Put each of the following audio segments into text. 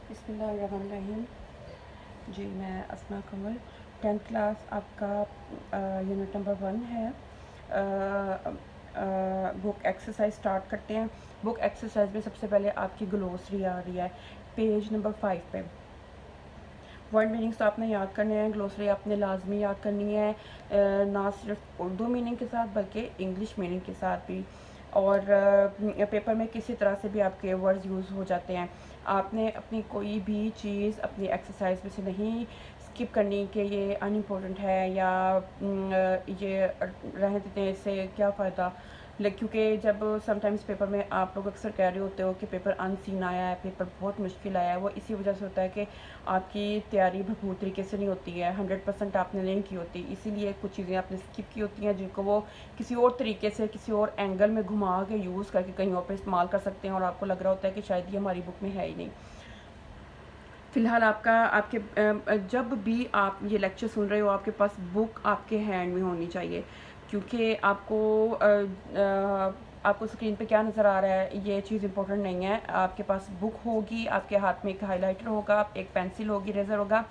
बिस्मिल्लाहिर्रहमानिर्रहीम। जी, मैं अस्मा कमल, 10th class आपका यूनिट नंबर 1 है। बुक एक्सरसाइज स्टार्ट करते हैं। बुक एक्सरसाइज में सबसे पहले आपकी ग्लोसरी आ रही है पेज नंबर 5 पे। वर्ड मीनिंग्स तो आपने याद करने हैं, ग्लोसरी आपने लाजमी याद करनी है, ना सिर्फ उर्दू मीनिंग के साथ बल्कि इंग्लिश मीनिंग के साथ भी। और पेपर में किसी तरह से भी आपके वर्ड्स यूज़ हो जाते हैं। आपने अपनी कोई भी चीज़ अपनी एक्सरसाइज में से नहीं स्किप करनी कि ये अनइम्पोर्टेंट है या ये रहने देते इससे क्या फ़ायदा। क्योंकि जब समटाइम्स पेपर में आप लोग अक्सर कह रहे होते हो कि पेपर अनसीन आया है, पेपर बहुत मुश्किल आया है, वो इसी वजह से होता है कि आपकी तैयारी भरपूर तरीके से नहीं होती है, 100% आपने नहीं की होती, इसीलिए कुछ चीज़ें आपने स्किप की होती हैं जिनको वो किसी और तरीके से किसी और एंगल में घुमा के यूज़ करके कहीं और पर इस्तेमाल कर सकते हैं और आपको लग रहा होता है कि शायद ये हमारी बुक में है ही नहीं। फ़िलहाल आपके जब भी आप ये लेक्चर सुन रहे हो आपके पास बुक आपके हैंड में होनी चाहिए, क्योंकि आपको स्क्रीन पे क्या नज़र आ रहा है ये चीज़ इंपॉर्टेंट नहीं है। आपके पास बुक होगी, आपके हाथ में एक हाइलाइटर होगा, एक पेंसिल होगी, रेज़र होगा।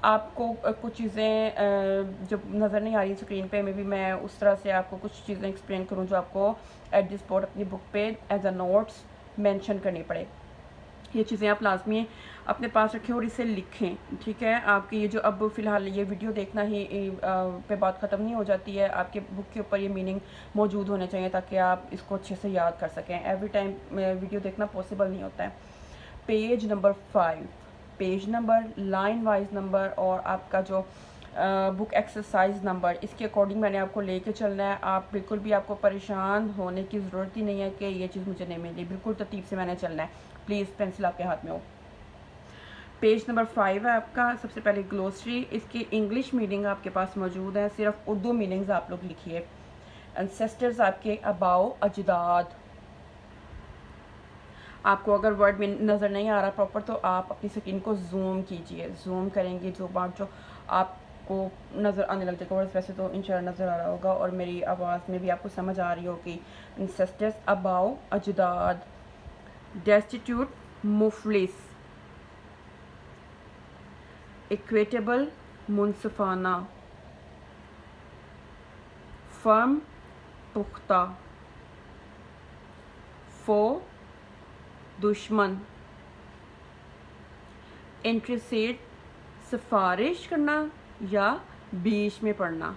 आपको कुछ चीज़ें जो नज़र नहीं आ रही स्क्रीन पे, में भी मैं उस तरह से आपको कुछ चीज़ें एक्सप्लेन करूँ जो आपको एट द स्पॉट अपनी बुक पे एज अ नोट्स मेंशन करनी पड़े। ये चीज़ें आप लाजमी अपने पास रखें और इसे लिखें, ठीक है। आपकी ये जो अब फ़िलहाल ये वीडियो देखना ही पे बात ख़त्म नहीं हो जाती है, आपके बुक के ऊपर ये मीनिंग मौजूद होने चाहिए ताकि आप इसको अच्छे से याद कर सकें। एवरी टाइम वीडियो देखना पॉसिबल नहीं होता है। Page number 5, page number, line wise number और आपका जो बुक एक्सरसाइज नंबर, इसके अकॉर्डिंग मैंने आपको लेके चलना है। आप बिल्कुल भी आपको परेशान होने की ज़रूरत ही नहीं है कि ये चीज़ मुझे नहीं मिली, बिल्कुल तरतीब से मैंने चलना है। प्लीज़ पेंसिल आपके हाथ में हो। पेज नंबर 5 है आपका। सबसे पहले ग्लोसरी, इसकी इंग्लिश मीनिंग आपके पास मौजूद है, सिर्फ उर्दू मीनिंग्स आप लोग लिखिए। एंसेस्टर्स आपके अबाव, अजदाद। आपको अगर वर्ड में नज़र नहीं आ रहा प्रॉपर तो आप अपनी स्क्रीन को जूम कीजिए, जूम करेंगे जो बात जो आपको नज़र आने लग जाएगा। वैसे तो इंशाल्लाह नज़र आ रहा होगा और मेरी आवाज़ में भी आपको समझ आ रही होगी। एंसेस्टर्स अबाव, अजदाद। डेस्टिट्यूट, मुफलिस। इक्वेटेबल, मुनसफाना। फर्म, पुख्ता। फो, दुश्मन। इंटरसेट, सिफारिश करना या बीच में पढ़ना।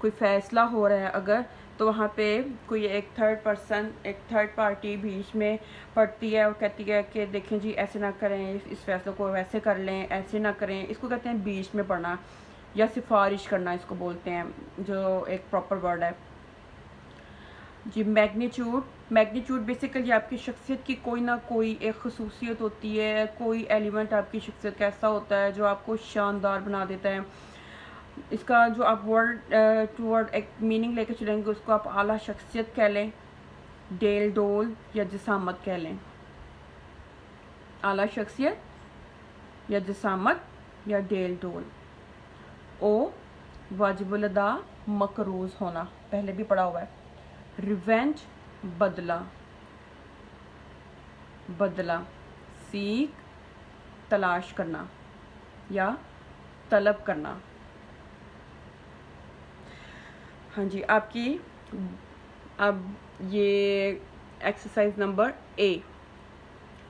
कोई फ़ैसला हो रहा है अगर, तो वहाँ पे कोई एक थर्ड पार्टी बीच में पढ़ती है और कहती है कि देखें जी ऐसे ना करें, इस फैसले को वैसे कर लें, ऐसे ना करें, इसको कहते हैं बीच में पढ़ना या सिफारिश करना, इसको बोलते हैं, जो एक प्रॉपर वर्ड है जी। मैग्नीट्यूड, मैग्नीट्यूड बेसिकली आपकी शख्सियत की कोई ना कोई एक खसूसियत होती है, कोई एलिमेंट आपकी शख्सियत का ऐसा होता है जो आपको शानदार बना देता है। इसका जो आप वर्ड टू वर्ड एक मीनिंग लेके चलेंगे उसको आप आला शख्सियत कह लें, डेल डोल या जसामत कह लें। आला शख्सियत या जसामत या डेल डोल। ओ, वाजिबुल अदा, मकरूज होना, पहले भी पढ़ा हुआ है। रिवेंज, बदला, बदला। सीख, तलाश करना या तलब करना। हाँ जी, आपकी अब ये एक्सरसाइज नंबर ए,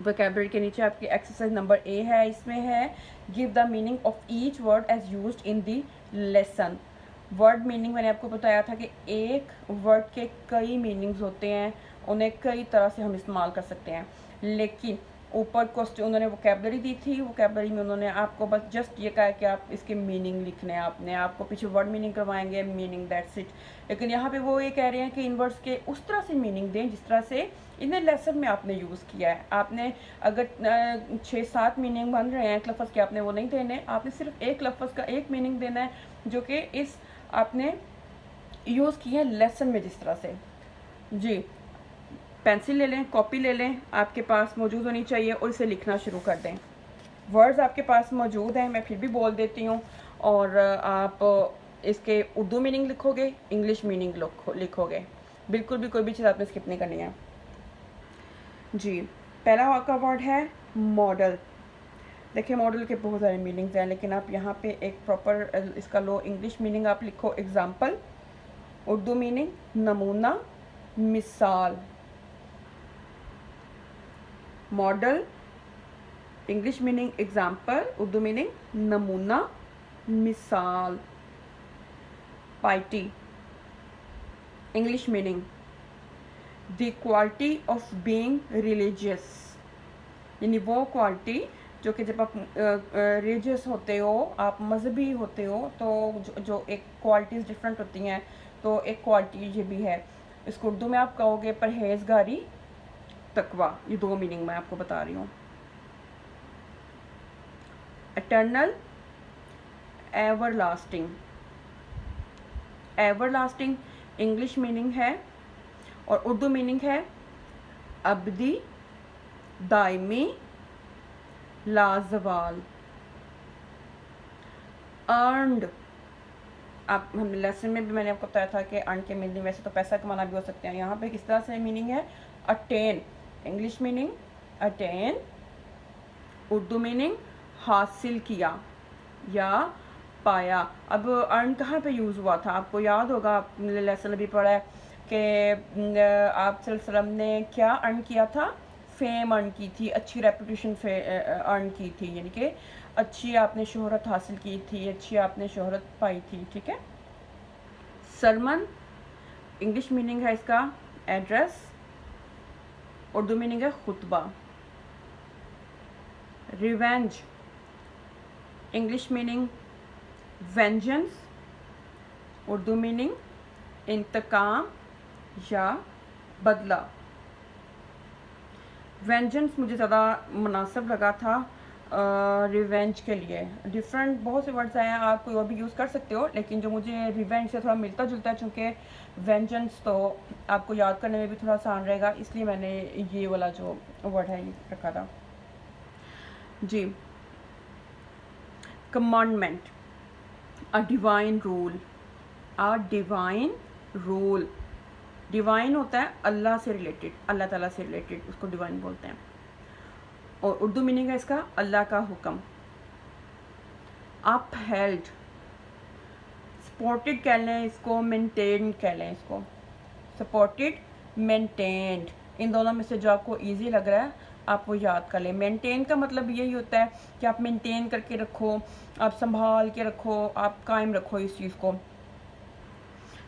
वोकैबुलरी के नीचे आपकी एक्सरसाइज नंबर ए है। इसमें है give the meaning of each word as used in the lesson. Word meaning मैंने आपको बताया था कि एक वर्ड के कई मीनिंग्स होते हैं, उन्हें कई तरह से हम इस्तेमाल कर सकते हैं, लेकिन ऊपर क्वेश्चन उन्होंने वोकैबुलरी दी थी, वोकैबुलरी में उन्होंने आपको बस जस्ट ये कहा कि आप इसके मीनिंग लिखने हैं, आपने आपको पीछे वर्ड मीनिंग करवाएंगे, मीनिंग दैट्स इट। लेकिन यहाँ पे वो ये कह रहे हैं कि इन वर्ड्स के उस तरह से मीनिंग दें जिस तरह से इन्हें लेसन में आपने यूज़ किया है। आपने अगर 6-7 मीनिंग बन रहे हैं एक लफ्ज़ के, आपने वो नहीं देने, आपने सिर्फ एक लफ्ज़ का एक मीनिंग देना है जो कि इस आपने यूज़ किया है लेसन में जिस तरह से। जी, पेंसिल ले लें, कॉपी ले लें, आपके पास मौजूद होनी चाहिए और इसे लिखना शुरू कर दें। वर्ड्स आपके पास मौजूद हैं, मैं फिर भी बोल देती हूँ, और आप इसके उर्दू मीनिंग लिखोगे, इंग्लिश मीनिंग लिखोगे, बिल्कुल भी कोई भी चीज़ आपने स्किप नहीं करनी है। जी, पहला आपका वर्ड है मॉडल। देखिए मॉडल के बहुत सारे मीनिंग्स हैं, लेकिन आप यहाँ पे एक प्रॉपर इसका लो इंग्लिश मीनिंग आप लिखो एग्जाम्पल, उर्दू मीनिंग नमूना, मिसाल। Model English meaning example, Urdu meaning नमूना, मिसाल। Piety English meaning the quality of being religious, यानी वो क्वालिटी जो कि जब आप रिलीजियस होते हो, आप मजहबी होते हो, तो जो एक क्वालिटीज़ डिफरेंट होती हैं, तो एक क्वालिटी ये भी है। इसको उर्दू में आप कहोगे परहेजगारी, तकवा। ये दो मीनिंग मैं आपको बता रही हूँ। Eternal, everlasting. Everlasting English meaning है और उर्दू मीनिंग है अबदी, दायमी, लाजवाल। अर्नड, आप हम लेसन में भी मैंने आपको बताया था कि अर्न के मीनिंग वैसे तो पैसा कमाना भी हो सकते हैं, यहाँ पे किस तरह से मीनिंग है attain. English meaning attain, Urdu meaning हासिल किया या पाया। अब अर्न कहाँ पे यूज़ हुआ था, आपको याद होगा, आपने लेसन अभी पढ़ा है कि आप सल्लम ने क्या अर्न किया था, फेम अर्न की थी, अच्छी रेपुटेशन अर्न की थी, यानी कि अच्छी आपने शोहरत हासिल की थी, अच्छी आपने शोहरत पाई थी, ठीक है। सरमन इंग्लिश मीनिंग है इसका एड्रेस, उर्दू मीनिंग है खुतबा। Revenge English meaning vengeance, Urdu meaning इंतकाम या बदला। वेंजेंस मुझे ज़्यादा मुनासिब लगा था रिवेंज के लिए। डिफरेंट बहुत से वर्ड्स हैं, आप कोई और भी यूज़ कर सकते हो, लेकिन जो मुझे रिवेंज से थोड़ा मिलता जुलता है, चूँकि वेंजेंस तो आपको याद करने में भी थोड़ा आसान रहेगा, इसलिए मैंने ये वाला जो वर्ड है ये रखा था जी। Commandment, a divine rule. A divine rule, divine होता है अल्लाह से रिलेटेड, अल्लाह ताला से रिलेटेड, उसको डिवाइन बोलते हैं। और उर्दू मीनिंग है इसका अल्लाह का हुक्म। अपहेल्ड, सपोर्टेड कह लें इसको, मेंटेन्ड कह लें इसको। सपोर्टेड, मेंटेन्ड, इन दोनों में से जो आपको इजी लग रहा है आप वो याद कर लें। मेंटेन का मतलब यही होता है कि आप मेंटेन करके रखो, आप संभाल के रखो, आप कायम रखो इस चीज़ को,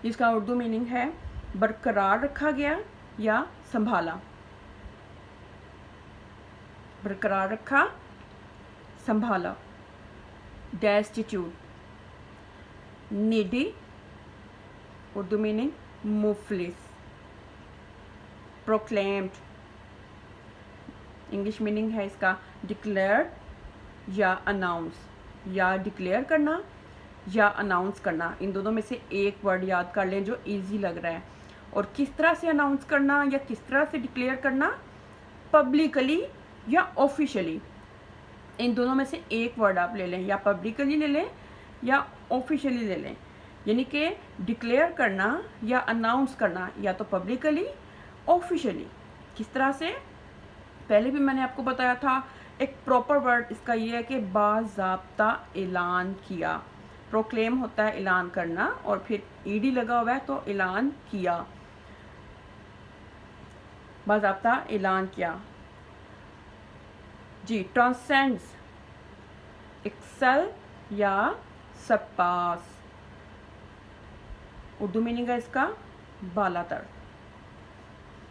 जिसका उर्दू मीनिंग है बरकरार रखा गया या संभाला। बरकरार रखा, संभाला। डेस्टिट्यूट, नीडी, उर्दू मीनिंग मुफलिस। प्रोक्लेम्ड, इंग्लिश मीनिंग है इसका डिक्लेयर्ड या अनाउंस, या डिक्लेयर करना या अनाउंस करना। इन दोनों में से एक वर्ड याद कर लें जो इजी लग रहा है। और किस तरह से अनाउंस करना या किस तरह से डिक्लेयर करना, पब्लिकली या ऑफिशियली। इन दोनों में से एक वर्ड आप ले लें, या पब्लिकली ले लें या ऑफिशियली ले लें। यानी कि डिक्लेयर करना या अनाउंस करना या तो पब्लिकली, ऑफिशियली। किस तरह से, पहले भी मैंने आपको बताया था, एक प्रॉपर वर्ड इसका ये है कि बाज़ाब्ता ऐलान किया। प्रोक्लेम होता है ऐलान करना, और फिर ईडी लगा हुआ है तो ऐलान किया, बाज़ाब्ता ऐलान किया जी। ट्रांसेंड्स, एक्सेल या सरपास। उर्दू मीनिंग है इसका बालातर।